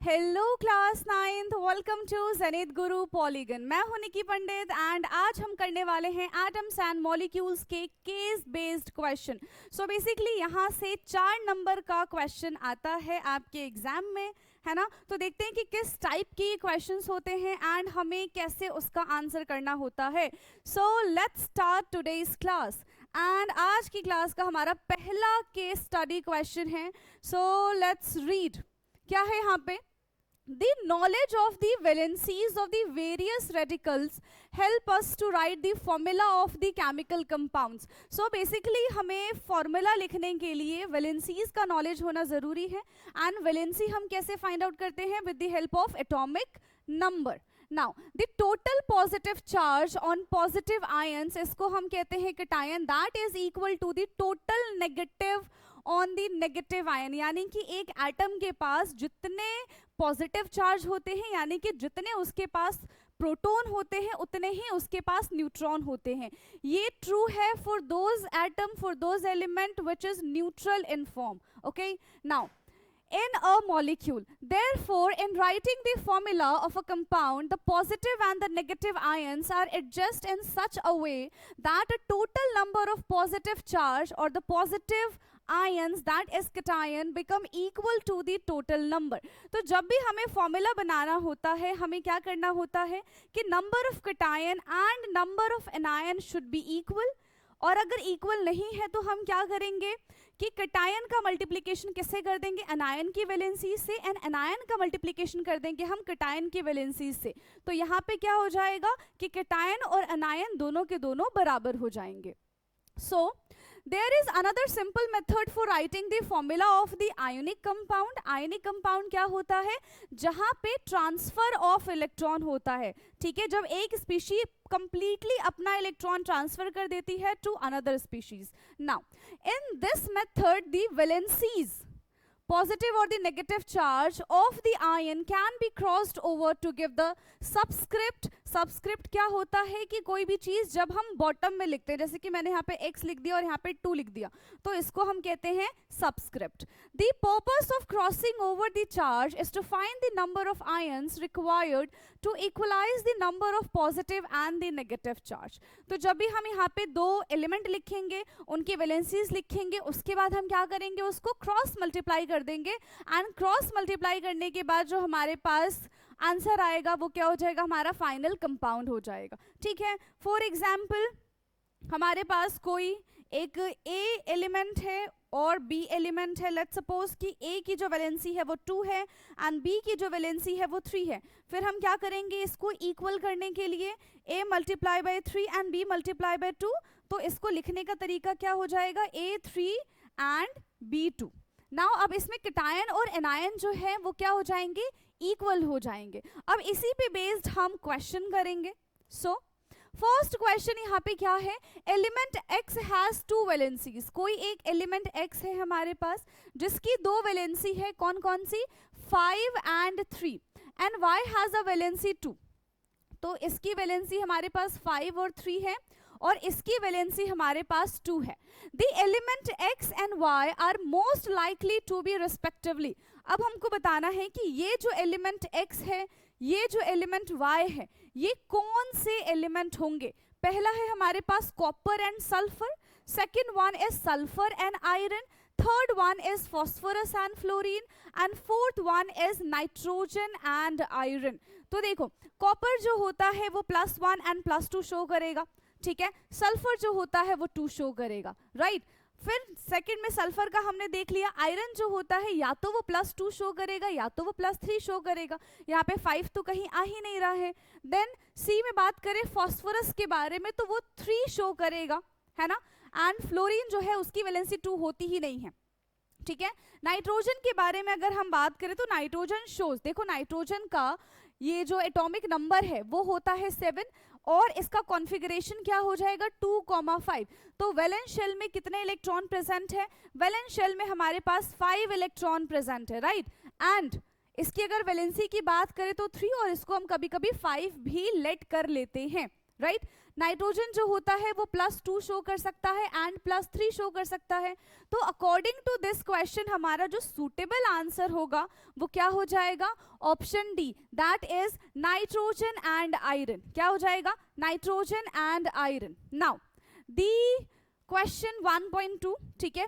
Hello class 9th, welcome to Zenith Guru polygon. मैं हूं निकी पंडित and आज हम करने वाले हैं एटम्स एंड मॉलिक्यूल्स के case based question. So basically यहाँ से 4 नंबर का क्वेश्चन आता है आपके एग्जाम में, है ना। तो देखते हैं कि किस टाइप के क्वेश्चंस होते हैं एंड हमें कैसे उसका आंसर करना होता है। So let's start today's class and आज की क्लास का हमारा पहला केस स्टडी क्वेश्चन है। So let's read. क्या है यहाँ पे? The knowledge of the valencies of the various radicals help us to write the formula of the chemical compounds. So basically हमें formula लिखने के लिए valencies का knowledge होना ज़रूरी है and valency हम कैसे find out करते हैं? With the help of atomic number. Now the total positive charge on positive ions, इसको हम कहते हैं cation, that is equal to the total negative on the negative ion. यानी कि एक एटम के पास जितने पॉजिटिव चार्ज होते हैं, यानी कि जितने उसके पास प्रोटॉन होते हैं उतने ही उसके पास न्यूट्रॉन होते हैं। ये ट्रू है for those atom, for those element which is neutral in form. Okay, now in a molecule. Therefore, in writing the formula of a compound, the positive and the negative ions are adjusted in such a way that a total number of positive charge or the positive ions, that is cation, become equal to the total number. तो जब भी हमें formula बनाना होता है, हमें क्या करना होता है कि number of cation and number of anion should be equal। और अगर इक्वल नहीं है तो हम क्या करेंगे कि कटायन का मल्टीप्लिकेशन किससे कर देंगे? अनायन की वैलेंसी से, एंड अनायन का मल्टीप्लिकेशन कर देंगे हम कटायन की वैलेंसी से। तो यहाँ पे क्या हो जाएगा कि कटायन और अनायन दोनों के दोनों बराबर हो जाएंगे। So there is another simple method for writing the formula of the ionic compound. Ionic compound क्या होता है? जहाँ पे ट्रांसफर ऑफ इलेक्ट्रॉन होता है। ठीक है, जब एक स्पीशी कंप्लीटली अपना इलेक्ट्रॉन ट्रांसफर कर देती है to another species. Now in this method the valencies, positive or the negative charge of the ion can be crossed over to give the subscript. Subscript क्या होता है कि कोई भी चीज जब हम बॉटम में लिखते हैं, जैसे कि मैंने यहाँ पे x लिख दिया और यहाँ पे 2 लिख दिया, तो इसको हम कहते हैं subscript. The purpose of crossing over the charge is to find the number of ions required to equalize the number of positive and the negative charge. तो जब भी हम यहाँ पे 2 एलिमेंट लिखेंगे, उनकी वैलेंसीज लिखेंगे, उसके बाद हम क्या करेंगे? उसको क्रॉस मल्टीप्लाई कर देंगे एंड क्रॉस मल्टीप्लाई करने के बाद जो हमारे पास आंसर आएगा वो क्या हो जाएगा? हमारा फाइनल कंपाउंड हो जाएगा। ठीक है, फॉर एग्जाम्पल हमारे पास कोई एक ए एलिमेंट है और बी एलिमेंट है। लेट्स सपोज कि ए की जो वैलेंसी है वो 2 है एंड बी की जो वैलेंसी है वो 3 है। फिर हम क्या करेंगे? इसको इक्वल करने के लिए A multiply by 3 and B multiply by 2। तो इसको लिखने का तरीका क्या हो जाएगा? A3 and B2। नाउ अब इसमें कटायन और एनायन जो है वो क्या हो जाएंगे? इक्वल हो जाएंगे। अब इसी पे बेस्ड हम क्वेश्चन करेंगे। सो फर्स्ट क्वेश्चन यहाँ पे क्या है? Element x has 2 valencies. कोई एक एलिमेंट x है हमारे पास जिसकी 2 वैलेंसी है। कौन कौन सी? 5 and 3। And y has a valency 2। तो इसकी वैलेंसी हमारे पास 5 और 3 है और इसकी वैलेंसी हमारे पास 2 है। The element x and y are most likely to be respectively. अब हमको बताना है कि ये जो एलिमेंट x है, ये जो एलिमेंट y है, ये कौन से एलिमेंट होंगे? पहला है हमारे पास copper and sulphur, second one is sulphur and iron, third one is phosphorus and fluorine and fourth one is nitrogen and iron. तो देखो, कॉपर जो होता है वो +1 एंड +2 शो करेगा। ठीक है, सल्फर जो होता है वो 2 शो करेगा, राइट। फिर सेकंड में सल्फर का हमने देख लिया। आयरन जो होता है या तो वो +2 शो करेगा या तो वो +3 शो करेगा। यहाँ पे 5 तो कहीं आ ही नहीं रहा है। देन सी में बात करें फॉस्फोरस के बारे में तो वो 3 शो करेगा, है ना। एंड फ्लोरीन जो है उसकी वैलेंसी 2 होती ही नहीं है। ठीक है, नाइट्रोजन के बारे में अगर हम बात करें तो नाइट्रोजन शोज, देखो नाइट्रोजन का ये जो एटॉमिक नंबर है वो होता है 7 और इसका कॉन्फ़िगरेशन क्या हो जाएगा? 2,5। तो वैलेंस शेल में कितने इलेक्ट्रॉन प्रेजेंट है? वैलेंस शेल में हमारे पास 5 इलेक्ट्रॉन प्रेजेंट है, राइट। एंड इसकी अगर वैलेंसी की बात करें तो 3 और इसको हम कभी कभी 5 भी लेट कर लेते हैं, राइट। नाइट्रोजन जो होता है वो +2 शो कर सकता है एंड +3 शो कर सकता है। तो अकॉर्डिंग टू दिस क्वेश्चन हमारा जो सूटेबल आंसर होगा वो क्या हो जाएगा, option D, that is nitrogen and iron. क्या हो जाएगा, nitrogen and iron. Now the question 1.2, ठीक है,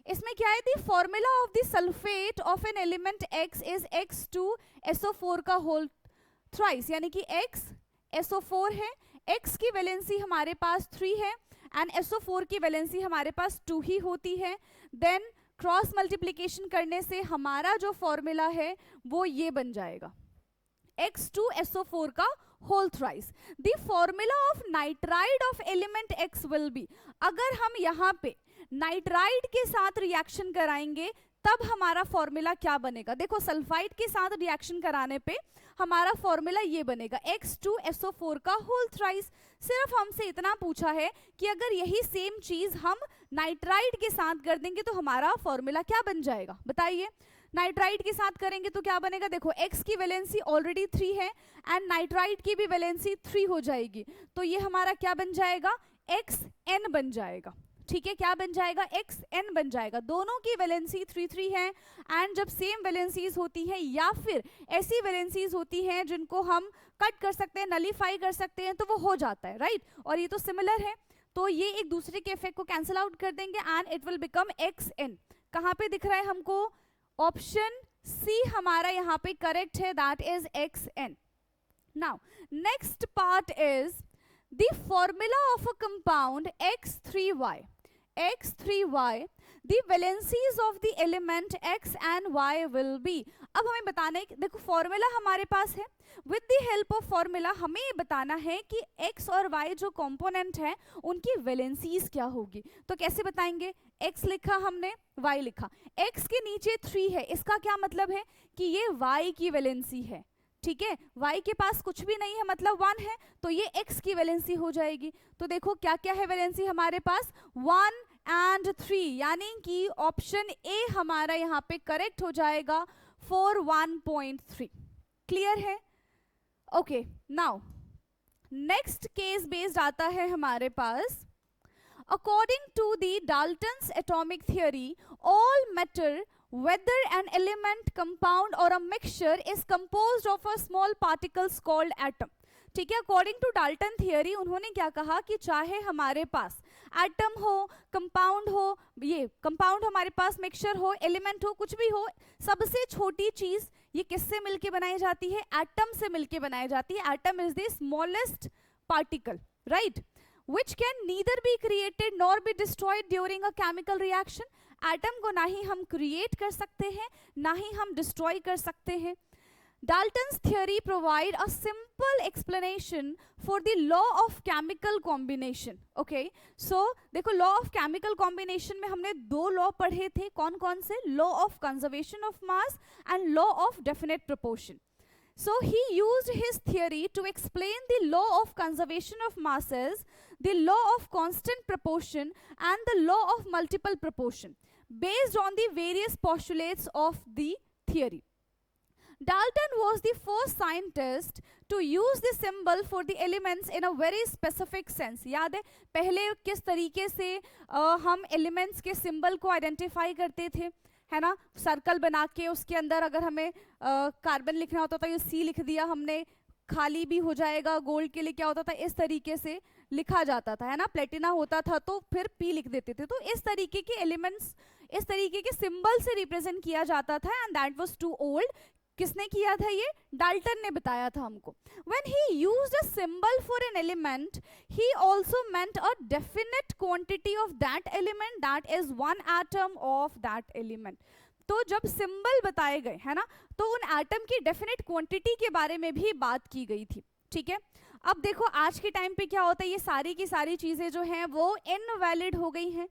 इसमें क्या है, the formula of the sulphate of an element X is X2SO4 का होल थ्राइस, यानी कि X SO4 है, X की वैलेंसी हमारे पास 3 है एंड SO4 की वैलेंसी हमारे पास 2 ही होती है। देन क्रॉस मल्टीप्लिकेशन करने से हमारा जो फॉर्मूला है वो ये बन जाएगा, X2SO4 का whole thrice. The formula of nitride of element X will be, अगर हम यहाँ पे नाइट्राइड के साथ रिएक्शन कराएंगे तब हमारा फॉर्मूला क्या बनेगा, देखो सल्फाइड के साथ रिएक्शन कराने पे हमारा फॉर्मूला ये बनेगा X2SO4 का होल थ्राइस। सिर्फ हमसे इतना पूछा है कि अगर यही सेम चीज हम नाइट्राइड के साथ कर देंगे तो हमारा फॉर्मूला क्या बन जाएगा, बताइए। नाइट्राइड के साथ करेंगे तो क्या बनेगा, देखो X की वैलेंसी ऑलरेडी 3 है एंड नाइट्राइड की भी वैलेंसी 3 हो जाएगी, तो ये हमारा क्या बन जाएगा, XN बन जाएगा, ठीक है, क्या बन जाएगा, XN बन जाएगा। दोनों की वैलेंसी 3 है एंड जब सेम वैलेंसीज होती हैं या फिर ऐसी वैलेंसीज होती हैं जिनको हम कट कर सकते हैं, नलीफाई कर सकते हैं, तो वो हो जाता है, राइट। और ये तो सिमिलर है, तो ये एक दूसरे के इफेक्ट को कैंसिल आउट कर देंगे and it will become XN। कहाँ पे दिख रहा है हमको, ऑप्शन सी हमारा यहाँ पे करेक्ट है, that is XN। Now next part is the formula of a compound X3Y, the valencies of the element X and Y will be। अब हमें बताना है, देखो फॉर्मूला हमारे पास है, with the help of formula हमें ये बताना है कि X और Y जो कंपोनेंट है उनकी वैलेंसीज क्या होगी। तो कैसे बताएंगे, X लिखा हमने, Y लिखा, X के नीचे 3 है, इसका क्या मतलब है कि ये Y की वैलेंसी है, ठीक है, Y के पास कुछ भी नहीं है मतलब 1 है, तो ये X की वैलेंसी हो जाएगी। तो देखो क्या क्या है वैलेंसी हमारे पास, 1 एंड 3, यानी कि ऑप्शन ए हमारा यहाँ पे करेक्ट हो जाएगा फॉर 1.3। क्लियर है, okay. Now next case based आता है हमारे पास, according to the Dalton's atomic theory all matter whether an element, compound or a mixture is composed of a small particles called atom। ठीक है, according to Dalton theory उन्होंने क्या कहा कि चाहे हमारे पास एटम हो, कंपाउंड हो, ये कंपाउंड हमारे पास मिक्सचर हो, एलिमेंट हो, कुछ भी हो, सबसे छोटी चीज ये किससे मिलके बनाई जाती है, एटम से मिलके बनाई जाती है। Atom is the smallest particle, right, which can neither be created nor be destroyed during a chemical reaction। Atom को ना ही हम क्रिएट कर सकते हैं ना ही हम डिस्ट्रॉय कर सकते हैं। Dalton's theory provide a simple explanation for the law of chemical combination। Okay, so देखो law of chemical combination में हमने 2 लॉ पढ़े थे, कौन कौन से, law of conservation of mass and law of definite proportion। So he used his theory to explain the law of conservation of masses, the law of constant proportion and the law of multiple proportion based on the various postulates of the theory। Dalton was the first scientist to use the symbol for the elements in a very specific sense। याद है पहले किस तरीके से हम elements के symbol को identify करते थे, है ना, सर्कल बना के उसके अंदर अगर हमें कार्बन लिखना होता था ये C लिख दिया हमने, खाली भी हो जाएगा। गोल्ड के लिए क्या होता था, इस तरीके से लिखा जाता था, है ना, प्लेटिना होता था तो फिर P लिख देते थे। तो इस तरीके के एलिमेंट्स, इस तरीके के सिंबल से रिप्रेजेंट किया जाता था and that was too old. किसने किया था ये, डाल्टन ने बताया था हमको। When he used a symbol for an element, he also meant a definite quantity of that element, that is one atom of that element। तो जब सिंबल बताए गए, है ना, तो उन एटम की डेफिनेट क्वांटिटी के बारे में भी बात की गई थी। ठीक है, अब देखो आज के टाइम पे क्या होता है, ये सारी की सारी चीजें जो हैं वो इनवैलिड हो गई हैं।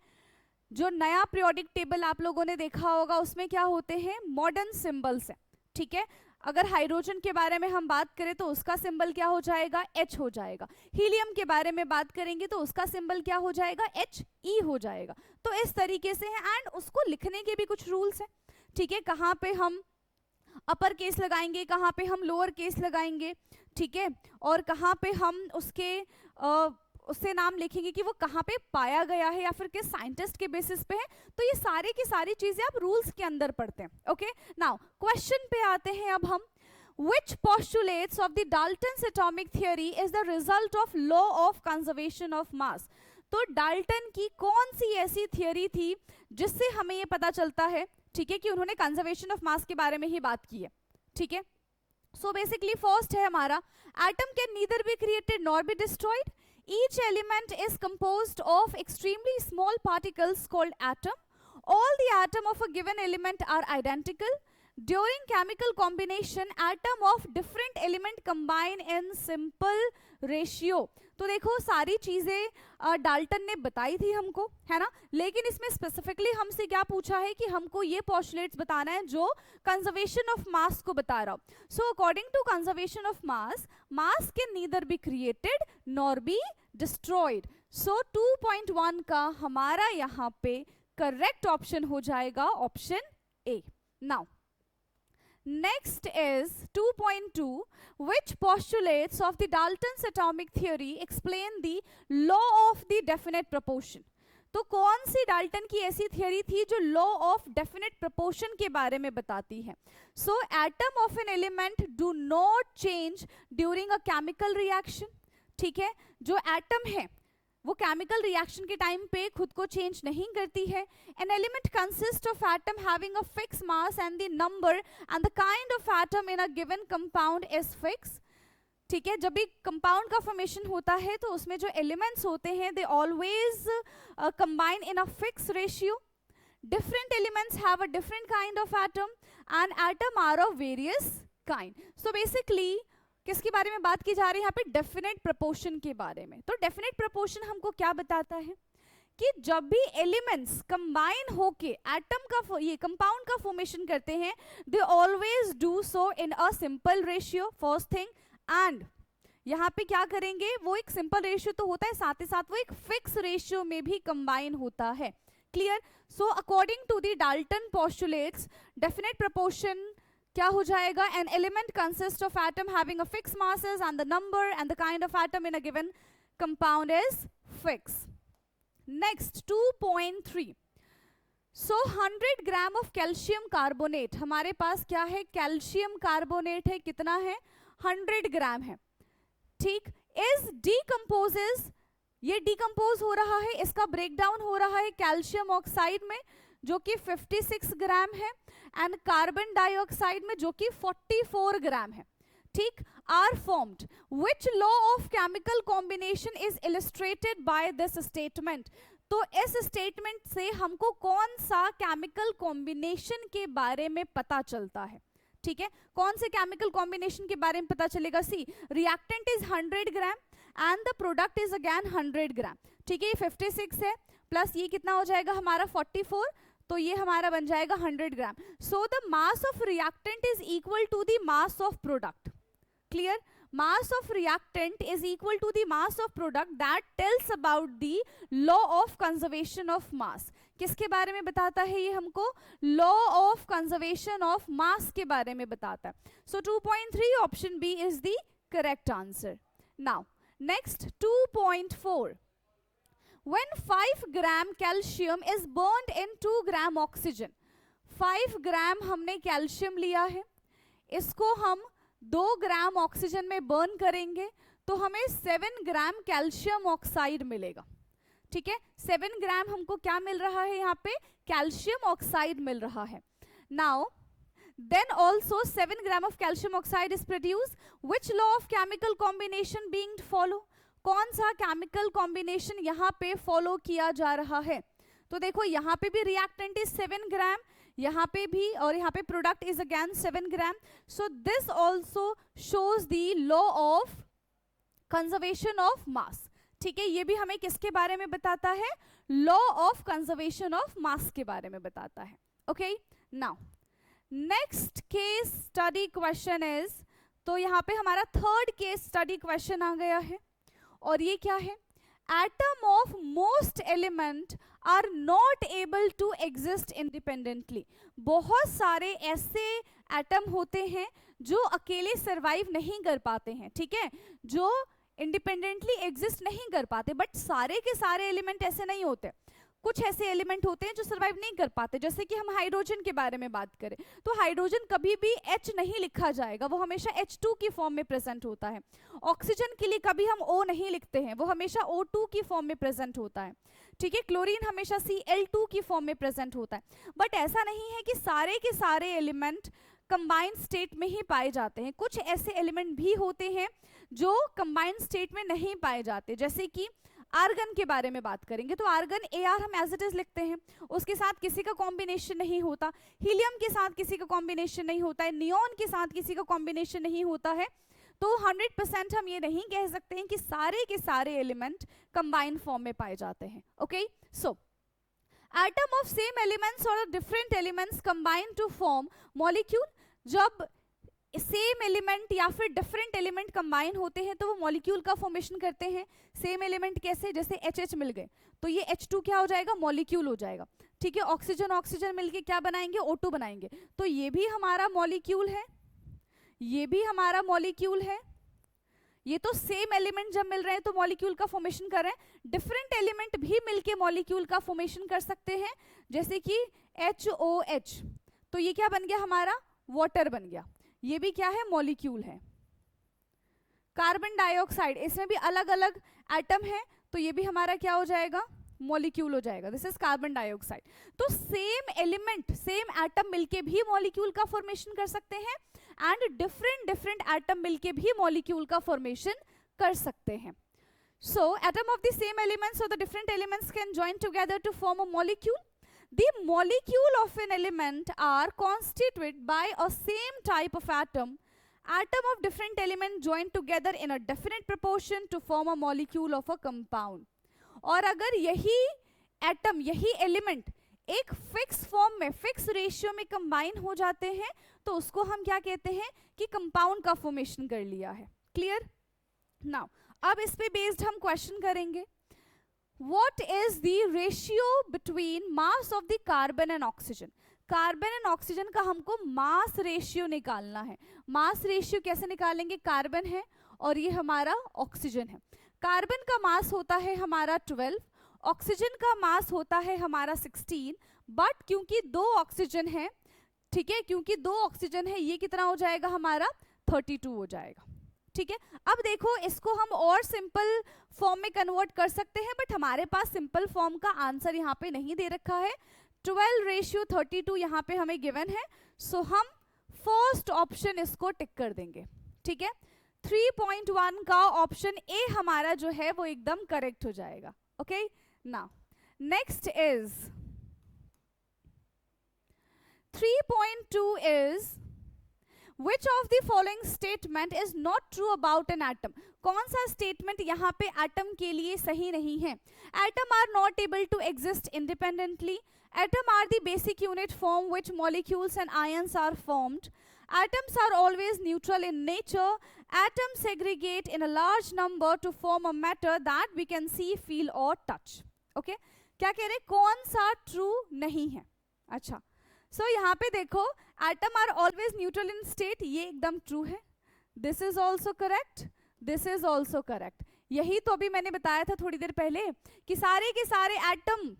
जो नया पीरियोडिक टेबल आप लोगों ने देखा होगा उसमें क्या होते हैं, मॉडर्न सिंबल्स है। ठीक है, अगर हाइड्रोजन के बारे में हम बात करें तो उसका सिंबल क्या हो जाएगा, H हो जाएगा। हीलियम के बारे में बात करेंगे तो उसका सिंबल क्या हो जाएगा, He हो जाएगा। तो इस तरीके से है एंड उसको लिखने के भी कुछ रूल्स हैं। ठीक है, कहाँ पे हम अपर केस लगाएंगे, कहाँ पे हम लोअर केस लगाएंगे, ठीक है, और कहाँ पे हम उसके उससे नाम लिखेंगे कि वो कहाँ पे पाया गया है या फिर किस साइंटिस्ट के बेसिस पे है। तो ये सारी की सारी चीजें आप रूल्स के अंदर पढ़ते हैं। ओके, नाउ क्वेश्चन पे आते हैं अब हम। Which postulates of the Dalton's atomic theory is the result of law of conservation of mass? तो डाल्टन की कौन सी ऐसी थियरी थी जिससे हमें ये पता चलता है, ठीक है, कि उन्होंने कंजर्वेशन ऑफ मास के बारे में ही बात की है, ठीक है। सो बेसिकली फर्स्ट है हमारा, atom can neither be created nor be destroyed, each element is composed of extremely small particles called atom, all the atom of a given element are identical, during chemical combination atom of different element combine in simple ratio। तो देखो सारी चीजें Dalton ने बताई थी हमको, है ना, लेकिन इसमें स्पेसिफिकली हमसे क्या पूछा है कि हमको ये पोस्टुलेट्स बताना है जो कंजर्वेशन ऑफ मास को बता रहा हो। So according to conservation of mass, mass can neither be created nor be destroyed. So 2.1 का हमारा यहाँ पे करेक्ट ऑप्शन हो जाएगा option A. Now next is 2.2, which postulates of the Dalton's atomic theory explain the law of the definite proportion। तो कौन सी Dalton की ऐसी थियरी थी जो लॉ ऑफ डेफिनेट प्रोपोर्शन के बारे में बताती है। So atom of an element do not change during a chemical reaction, ठीक है, जो एटम है वो केमिकल रिएक्शन के टाइम पे खुद को चेंज नहीं करती है। N element consist of atom having a fix mass and the number and the kind of atom in a given compound is fix, ठीक है। जब भी कंपाउंड का फॉर्मेशन होता है तो उसमें जो एलिमेंट्स होते हैं they always combine in a fix ratio, different elements have a different kind of atom and atom are of various kind. So basically किसके बारे में बात की जा रही है यहाँ पे, डेफिनेट प्रोपोर्शन के बारे में। तो डेफिनेट प्रोपोर्शन हमको क्या बताता है कि जब भी एलिमेंट्स कंबाइन होके एटम का ये कंपाउंड का फॉर्मेशन करते हैं, they always do so in a simple ratio, first thing. And यहाँ पे क्या करेंगे, वो एक सिंपल रेशियो तो होता है, साथ ही साथ वो एक फिक्स रेशियो में भी कंबाइन होता है। Clear. So according to the Dalton postulates, definite proportion क्या हो जाएगा, an element consist of atom having a fix masses and the number and the kind of atom in a given compound is fix. Next 2.3, so 100 gram of calcium carbonate, हमारे पास क्या है, calcium carbonate है, कितना है, 100 ग्राम है, ठीक। Is decomposes, ये डीकम्पोज हो रहा है, इसका ब्रेकडाउन हो रहा है कैल्शियम ऑक्साइड में जो कि 56 ग्राम है एंड कार्बन डाइऑक्साइड में जो कि 44 ग्राम है, ठीक। Are formed, which law of chemical combination is illustrated by this statement. तो इस स्टेटमेंट से हमको कौन सा केमिकल कॉम्बिनेशन के बारे में पता चलता है, ठीक है, कौन से केमिकल कॉम्बिनेशन के बारे में पता चलेगा। See, reactant is 100 gram and the product is again 100 gram, ठीक है, ये 56 है प्लस ये कितना हो जाएगा हमारा 44, तो ये हमारा बन जाएगा 100 gram. So the mass of reactant is equal to the mass of product. Clear. Mass of reactant is equal to the mass of product, that tells about the law of conservation of mass. किसके बारे में बताता है ये हमको, law of conservation of mass के बारे में बताता है। So 2.3 option B is the correct answer. Now next 2.4, when 5 gram calcium is burned in 2 gram oxygen, 5 ग्राम हमने कैल्शियम लिया है, इसको हम 2 ग्राम ऑक्सीजन में बर्न करेंगे तो हमें 7 ग्राम कैल्शियम ऑक्साइड मिलेगा, ठीक है। 7 ग्राम हमको क्या मिल रहा है यहाँ पे, कैल्शियम ऑक्साइड मिल रहा है। Now then also 7 gram of calcium oxide is produced, which law of chemical combination being follow, कौन सा केमिकल कॉम्बिनेशन यहाँ पे फॉलो किया जा रहा है। तो देखो यहाँ पे भी रिएक्टेंट इज 7 ग्राम, यहाँ पे भी, और यहाँ पे product is again 7 gram. So this also shows the law of conservation of मास, ठीक है। ये भी हमें किसके बारे में बताता है, law of conservation of mass के बारे में बताता है। Okay, now next case study question is, तो यहाँ पे हमारा थर्ड केस स्टडी क्वेश्चन आ गया है और ये क्या है, atom of most element are not able to exist independently. बहुत सारे ऐसे एटम होते हैं जो अकेले सरवाइव नहीं कर पाते हैं, ठीक है, जो इंडिपेंडेंटली एग्जिस्ट नहीं कर पाते, बट सारे के सारे एलिमेंट ऐसे नहीं होते। कुछ ऐसे एलिमेंट होते हैं जो सर्वाइव नहीं कर पाते, जैसे कि हम हाइड्रोजन के बारे में बात करें तो हाइड्रोजन कभी भी H नहीं लिखा जाएगा, वो हमेशा H2 की फॉर्म में प्रेजेंट होता है। ऑक्सीजन के लिए कभी हम O नहीं लिखते हैं, वो हमेशा O2 की फॉर्म में प्रेजेंट होता है, ठीक है। क्लोरीन हमेशा Cl2 की फॉर्म में प्रेजेंट होता है। बट ऐसा नहीं है कि सारे के सारे एलिमेंट कंबाइंड स्टेट में ही पाए जाते हैं, कुछ ऐसे एलिमेंट भी होते हैं जो कंबाइंड स्टेट में नहीं पाए जाते। जैसे कि आर्गन के बारे में बात करेंगे तो आर्गन Ar हम एज इट इज लिखते हैं, उसके साथ किसी का कॉम्बिनेशन नहीं होता, हीलियम के साथ किसी का कॉम्बिनेशन नहीं होता है, नियॉन के साथ किसी का कॉम्बिनेशन नहीं होता है। तो 100% हम ये नहीं कह सकते हैं कि सारे के सारे एलिमेंट कंबाइंड फॉर्म में पाए जाते हैं। Okay, so atom of same elements और different elements combine to form molecule. जब सेम एलिमेंट या फिर डिफरेंट एलिमेंट कंबाइन होते हैं तो वो मॉलिक्यूल का फॉर्मेशन करते हैं। सेम एलिमेंट कैसे, जैसे HH मिल गए तो ये H2 क्या हो जाएगा, मॉलिक्यूल हो जाएगा, ठीक है। ऑक्सीजन ऑक्सीजन मिलके क्या बनाएंगे, O2 बनाएंगे, तो ये भी हमारा मॉलिक्यूल है, ये भी हमारा मॉलिक्यूल है। ये तो सेम एलिमेंट जब मिल रहे हैं तो मॉलिक्यूल का फॉर्मेशन कर रहे हैं। डिफरेंट एलिमेंट भी मिलके मॉलिक्यूल का फॉर्मेशन कर सकते हैं, जैसे कि HOH, तो ये क्या बन गया हमारा, वाटर बन गया, ये भी क्या है, मॉलिक्यूल है। कार्बन डाइऑक्साइड, इसमें भी अलग अलग एटम है तो ये भी हमारा क्या हो जाएगा, मॉलिक्यूल हो जाएगा, दिस इज कार्बन डाइऑक्साइड। तो सेम एलिमेंट सेम एटम मिलके भी मॉलिक्यूल का फॉर्मेशन कर सकते हैं एंड डिफरेंट डिफरेंट एटम मिलके भी मॉलिक्यूल का फॉर्मेशन कर सकते हैं। So atom of the same elements और the different elements can join together to form a molecule. The molecule of an element are constituted by a same type of atom. Atom of different element join together in a definite proportion to form a molecule of a compound. और अगर यही atom यही element एक fix form में fix ratio में combine हो जाते हैं तो उसको हम क्या कहते हैं कि कंपाउंड का फॉर्मेशन कर लिया है. क्लियर? नाउ अब इस पे बेस्ड हम क्वेश्चन करेंगे. What is the ratio between mass of the carbon and oxygen? Carbon and oxygen का हमको मास रेशियो निकालना है. मास रेशियो कैसे निकालेंगे? कार्बन है और ये हमारा ऑक्सीजन है. कार्बन का मास होता है हमारा 12, ऑक्सीजन का मास होता है हमारा 16, बट क्योंकि दो ऑक्सीजन है, ठीक है, क्योंकि दो ऑक्सीजन है, ये कितना हो जाएगा हमारा 32 हो जाएगा. ठीक है. अब देखो इसको हम और सिंपल फॉर्म में कन्वर्ट कर सकते हैं, बट हमारे पास सिंपल फॉर्म का आंसर यहाँ पे नहीं दे रखा है. 12:32 यहाँ पे हमें गिवन है, सो हम फर्स्ट ऑप्शन इसको टिक कर देंगे. ठीक है. 3.1 का ऑप्शन ए हमारा जो है वो एकदम करेक्ट हो जाएगा. Okay. Now next is 3.2 is Which of the following statement is not true about an atom? कौन सा स्टेटमेंट यहाँ पे एटम के लिए सही नहीं है? Atom are not able to exist independently. Atom are the basic unit from which molecules and ions are formed. Atoms are always neutral in nature. Atoms segregate in a large number to form a matter that we can see, feel or touch. Okay? क्या कह रहे? कौन सा true नहीं है? अच्छा, सो यहाँ पे देखो atom are always neutral in state, ये एकदम ट्रू है. This is also correct, this is also correct. यही तो अभी मैंने बताया था थोड़ी देर पहले कि सारे के सारे एटम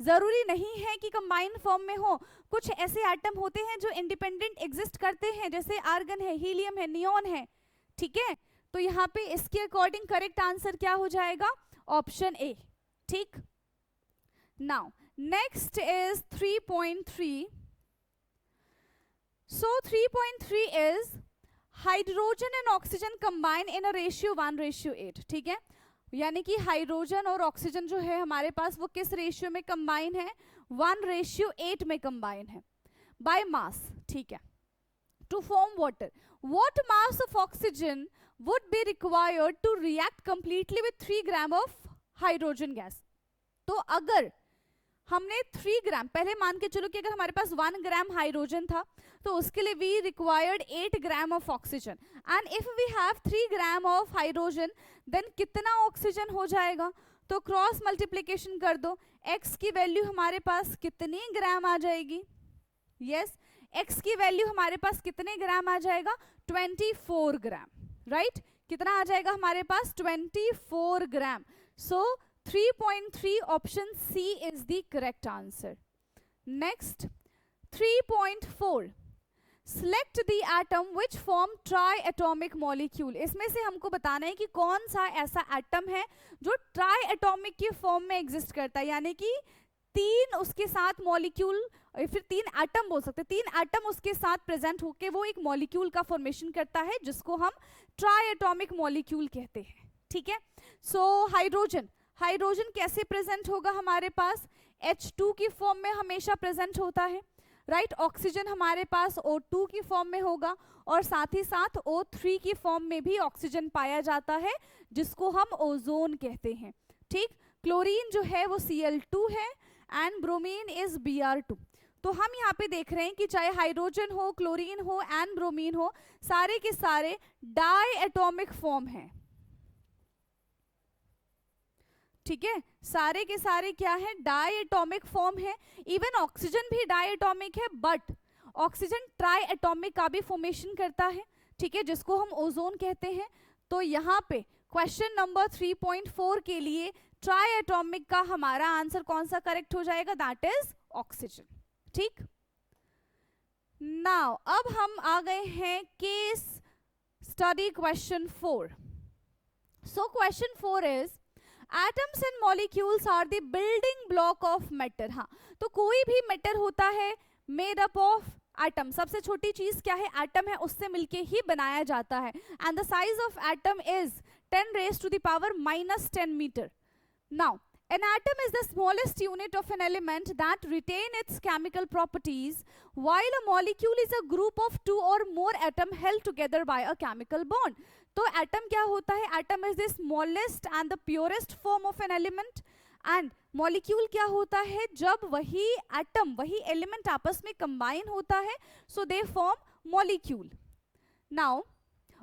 जरूरी नहीं है कि कंबाइंड फॉर्म में हो. कुछ ऐसे एटम होते हैं जो इंडिपेंडेंट एग्जिस्ट करते हैं, जैसे आर्गन है, हीलियम है, नियॉन है. ठीक है. तो यहाँ पे इसके अकॉर्डिंग करेक्ट आंसर क्या हो जाएगा? Option A. ठीक. Now next is 3.3. So 3.3 is hydrogen and oxygen combine in a ratio 1:8. ठीक है. यानी कि हाइड्रोजन और ऑक्सीजन जो है हमारे पास वो किस रेशियो में कंबाइन है? 1:8 में कंबाइन है बाय मास. ठीक है. To form water. What mass of oxygen would be required to react completely with 3 gram of hydrogen gas? तो अगर हमने 3 ग्राम, पहले मान के चलो कि अगर हमारे पास 1 ग्राम हाइड्रोजन था तो उसके लिए we required 8 gram of oxygen, and if we have 3 gram of hydrogen then कितना ऑक्सीजन हो जाएगा? तो क्रॉस मल्टीप्लिकेशन कर दो. x की वैल्यू हमारे पास कितनी ग्राम आ जाएगी? यस, x की वैल्यू हमारे पास कितने ग्राम आ जाएगा? 24 ग्राम. राइट? कितना आ जाएगा हमारे पास 24 gram. So 3.3 option C is the correct answer. Next 3.4 select the atom which form triatomic molecule. इसमें से हमको बताना है कि कौन सा ऐसा एटम है जो ट्राइएटॉमिक की फॉर्म में एग्जिस्ट करता है, यानी कि तीन उसके साथ मॉलिक्यूल, फिर तीन एटम बोल सकते हैं, तीन एटम उसके साथ प्रेजेंट होके वो एक मॉलिक्यूल का फॉर्मेशन करता है जिसको हम ट्राइएटॉमिक मॉलिक्यूल कहते हैं. ठीक है. सो हाइड्रोजन, हाइड्रोजन कैसे प्रेजेंट होगा हमारे पास? H2 की फॉर्म में हमेशा प्रेजेंट होता है, राइट. ऑक्सीजन हमारे पास O2 की फॉर्म में होगा और साथ ही साथ O3 की फॉर्म में भी ऑक्सीजन पाया जाता है जिसको हम ओजोन कहते हैं. ठीक. क्लोरीन जो है वो Cl2 है एंड ब्रोमीन इज Br2. तो हम यहाँ पे देख रहे हैं कि चाहे हाइड्रोजन हो, क्लोरीन हो एंड ब्रोमीन हो, सारे के सारे डाई एटॉमिक फॉर्म है. ठीक है. सारे के सारे क्या है? डाई एटॉमिक फॉर्म है. इवन ऑक्सीजन भी डाई एटॉमिक है, बट ऑक्सीजन ट्राई एटॉमिक का भी फॉर्मेशन करता है. ठीक है, जिसको हम ओजोन कहते हैं. तो यहाँ पे क्वेश्चन नंबर 3.4 के लिए ट्राई एटॉमिक का हमारा आंसर कौन सा करेक्ट हो जाएगा? That is oxygen. ठीक. नाउ अब हम आ गए हैं case study question 4. So question 4 is atoms and molecules are the building block of matter. हाँ, तो कोई भी मैटर होता है मेड अप ऑफ एटम. सबसे छोटी चीज क्या है? एटम है, उससे मिलके ही बनाया जाता है. And the size of atom is 10 raised to the power -10 meter. Now an atom is the smallest unit of an element that retain its chemical properties, while a molecule is a group of two or more atoms held together by a chemical bond. तो atom क्या होता है? Atom is the smallest and the purest form of an element. And molecule क्या होता है? जब वही atom, वही एलिमेंट आपस में कंबाइन होता है, सो दे फॉर्म मॉलिक्यूल. नाउ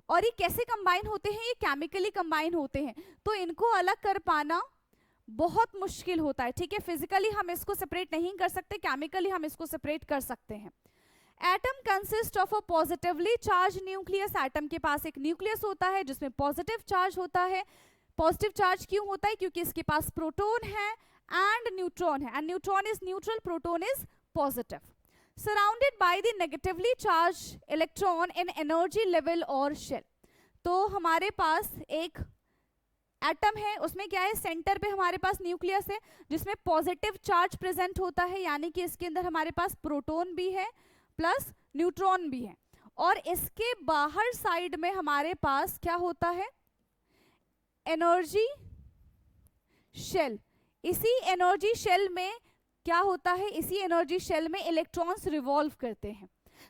और ये कैसे कंबाइन होते हैं? ये केमिकली कंबाइन होते हैं, तो इनको अलग कर पाना बहुत मुश्किल होता है. ठीक है. फिजिकली हम इसको सेपरेट नहीं कर सकते, केमिकली हम इसको सेपरेट कर सकते हैं. Atom consist of a positively charge nucleus. Atom के पास एक न्यूक्लियस होता है जिसमें पॉजिटिव चार्ज होता है. पॉजिटिव चार्ज क्यों होता है? क्योंकि इसके पास प्रोटॉन है एंड न्यूट्रॉन है, and neutron is neutral, proton is positive. Surrounded by the negatively charge electron in energy level और शेल. तो हमारे पास एक एटम है, उसमें क्या है? सेंटर पे हमारे पास न्यूक्लियस है जिसमें पॉजिटिव चार्ज प्रेजेंट होता है, यानी कि इसके अंदर हमारे पास प्रोटॉन भी है प्लस न्यूट्रॉन भी है. और इसके बाहर साइड में हमारे पास क्या होता है? Energy shell. इसी एनर्जी शेल में क्या होता है? इसी एनर्जी शेल में इलेक्ट्रॉन्स रिवॉल्व करते हैं.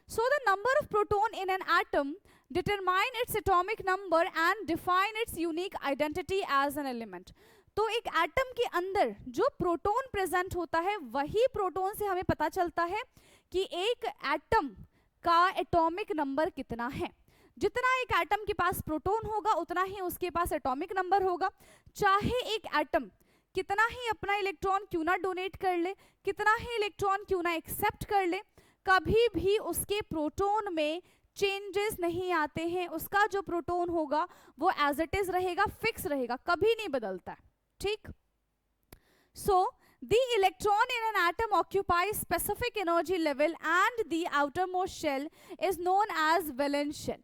So the number of proton in an atom determine its atomic number and define its unique identity as an element. तो एक एटम के अंदर जो प्रोटॉन प्रेजेंट होता है, वही प्रोटॉन से हमें पता चलता है कि एक एटम का एटॉमिक नंबर कितना है. जितना एक एटम के पास प्रोटॉन होगा उतना ही उसके पास एटॉमिक नंबर होगा. चाहे एक एटम कितना ही अपना इलेक्ट्रॉन क्यों ना डोनेट कर ले, कितना ही इलेक्ट्रॉन क्यों ना एक्सेप्ट कर ले, कभी भी उसके प्रोटॉन में चेंजेस नहीं आते हैं. उसका जो प्रोटॉन होगा वो एज इट इज रहेगा, फिक्स रहेगा, कभी नहीं बदलता है. ठीक. सो the electron in an atom occupies specific energy level and the outermost shell is known as valence shell.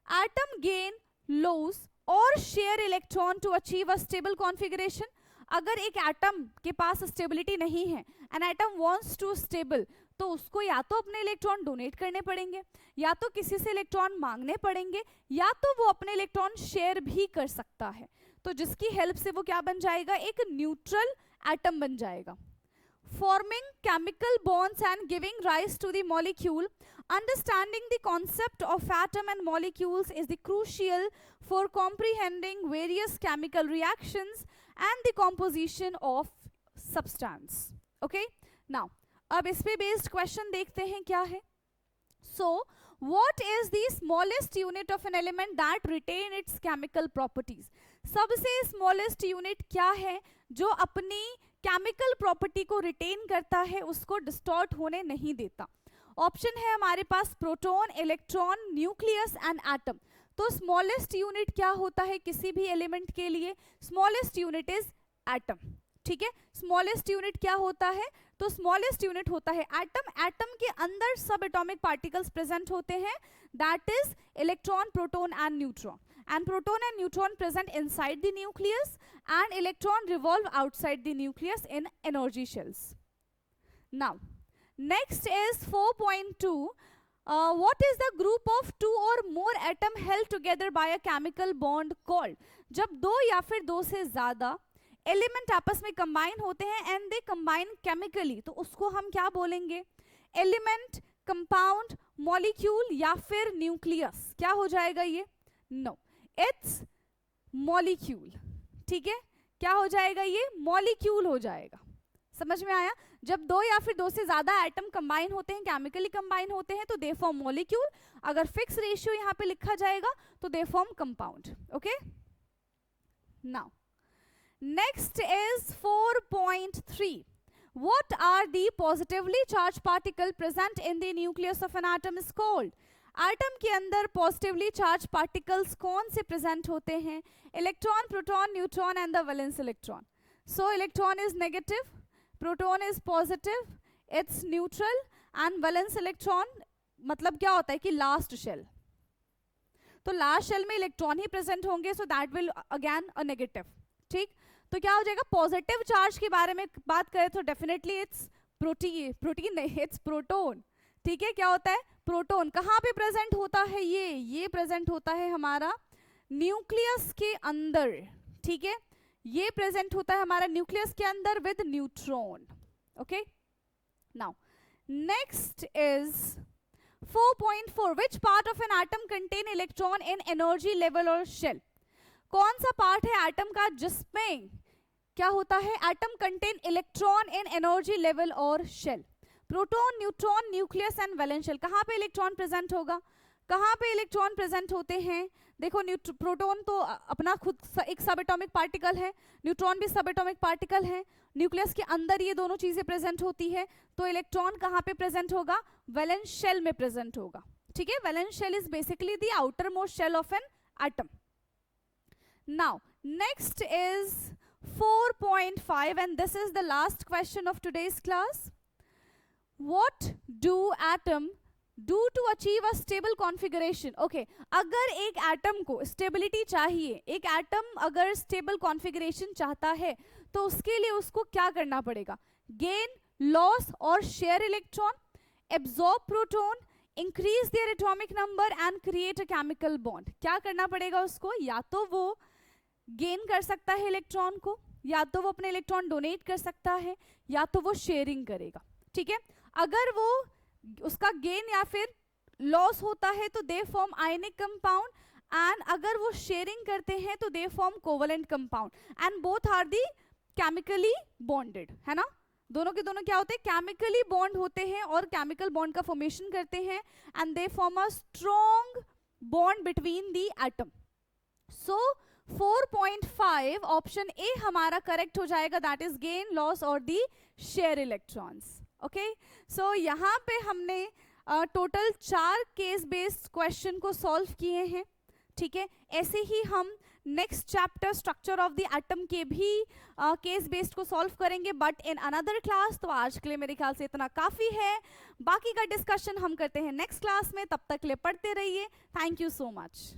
Atom gain, lose or share electron to achieve a stable configuration. अगर एक atom के पास stability नहीं है, an atom wants to stable, तो उसको या तो अपने इलेक्ट्रॉन डोनेट करने पड़ेंगे, या तो किसी से इलेक्ट्रॉन मांगने पड़ेंगे, या तो वो अपने इलेक्ट्रॉन शेयर भी कर सकता है. तो जिसकी हेल्प से वो क्या बन जाएगा? एक न्यूट्रल एटम बन जाएगा. Forming chemical bonds and giving rise to the molecule. Understanding the concept of atom and molecules is the crucial for comprehending various chemical reactions and the composition of substance. Okay? Now, अब इस पे based question देखते हैं क्या है. So, what is the smallest unit of an element that retain its chemical properties? सबसे smallest unit क्या है जो अपनी केमिकल प्रॉपर्टी को रिटेन करता है, उसको डिस्टॉर्ट होने नहीं देता? ऑप्शन है हमारे पास proton, electron, nucleus and atom. तो स्मॉलेस्ट यूनिट क्या होता है किसी भी एलिमेंट के लिए? स्मॉलेस्ट यूनिट इज एटम, ठीक है। स्मॉलेस्ट यूनिट क्या होता है? तो स्मॉलेस्ट यूनिट होता है एटम। एटम के अंदर सब एटॉमिक पार्टिकल्स प्रेजेंट होते हैं, that is electron, proton and neutron, and proton and neutron present inside the nucleus and electron revolve outside the nucleus in energy shells. Now next is 4.2. What is the group of two or more atom held together by a chemical bond called? जब दो या फिर दो से ज्यादा element आपस में combine होते हैं एंड दे कंबाइन केमिकली, तो उसको हम क्या बोलेंगे? एलिमेंट, कंपाउंड, मॉलिक्यूल या फिर न्यूक्लियस? क्या हो जाएगा ये? नो, इट्स मॉलिक्यूल, ठीक है। क्या हो जाएगा ये? मॉलिक्यूल हो जाएगा। समझ में आया? जब दो या फिर दो से ज्यादा एटम कंबाइन होते हैं, केमिकली कंबाइन होते हैं, तो दे फॉर्म मॉलिक्यूल। अगर फिक्स रेशियो यहाँ पे लिखा जाएगा तो they form compound. Okay, now next is 4.3. What are the positively charged particle present in the nucleus of an atom is called? Atom के अंदर पॉजिटिवली चार्ज पार्टिकल्स कौन से प्रेजेंट होते हैं? Electron, proton, neutron and the valence electron. So electron is negative, proton is positive, it's neutral and valence electron मतलब क्या होता है कि लास्ट शेल, तो लास्ट शेल में इलेक्ट्रॉन ही प्रेजेंट होंगे, so that will again a negative, ठीक। तो क्या हो जाएगा? पॉजिटिव चार्ज के बारे में बात करें तो डेफिनेटली इट्स प्रोटीन नहीं, इट्स प्रोटॉन, ठीक है। क्या होता है? प्रोटॉन। कहाँ पे प्रेजेंट होता है ये प्रेजेंट होता है हमारा न्यूक्लियस के अंदर, ठीक है। ये प्रेजेंट होता है हमारा न्यूक्लियस के अंदर with neutron. Okay, now next is 4.4. Which part of an atom contain electron in energy level और शेल? कौन सा पार्ट है एटम का जिसमें क्या होता है? Atom contain electron in energy level और shell. Proton, neutron, nucleus and valence shell. कहाँ पे इलेक्ट्रॉन प्रेजेंट होगा? कहाँ पे इलेक्ट्रॉन प्रेजेंट होते हैं? देखो, प्रोटॉन तो अपना खुद एक सब एटॉमिक पार्टिकल है, न्यूट्रॉन भी सब एटॉमिक पार्टिकल है, न्यूक्लियस के अंदर ये दोनों चीजें प्रेजेंट होती है, तो इलेक्ट्रॉन कहाँ पे प्रेजेंट होगा? वैलेंस शेल में प्रेजेंट होगा, ठीक है। Valence shell is basically the outermost shell of an atom. Now next is 4.5 and this is the last question of today's class. What do atom do to achieve a stable configuration? Okay, अगर एक atom को stability चाहिए, एक atom अगर stable configuration चाहता है तो उसके लिए उसको क्या करना पड़ेगा? गेन, लॉस और share electron, absorb proton, increase their atomic number and create a chemical bond. क्या करना पड़ेगा उसको? या तो वो गेन कर सकता है इलेक्ट्रॉन को, या तो वो अपने इलेक्ट्रॉन डोनेट कर सकता है, या तो वो शेयरिंग करेगा, ठीक है। अगर वो उसका गेन या फिर लॉस होता है तो they form ionic compound, and अगर वो शेयरिंग करते हैं तो they form covalent compound, and both are the chemically bonded, है ना। दोनों के दोनों क्या होते हैं? केमिकली बॉन्ड होते हैं और केमिकल बॉन्ड का फॉर्मेशन करते हैं, and they form a strong bond between the atom. So 4.5 option A हमारा करेक्ट हो जाएगा, दैट इज गेन, लॉस और दी शेयर इलेक्ट्रॉन्स। ओके, सो यहाँ पे हमने टोटल 4 केस बेस्ड क्वेश्चन को सॉल्व किए हैं, ठीक है। ऐसे ही हम next chapter structure of the atom के भी केस बेस्ड को सॉल्व करेंगे, बट इन अनदर क्लास। तो आज के लिए मेरे ख्याल से इतना काफ़ी है, बाकी का डिस्कशन हम करते हैं नेक्स्ट क्लास में। तब तक के लिए पढ़ते रहिए। Thank you so much.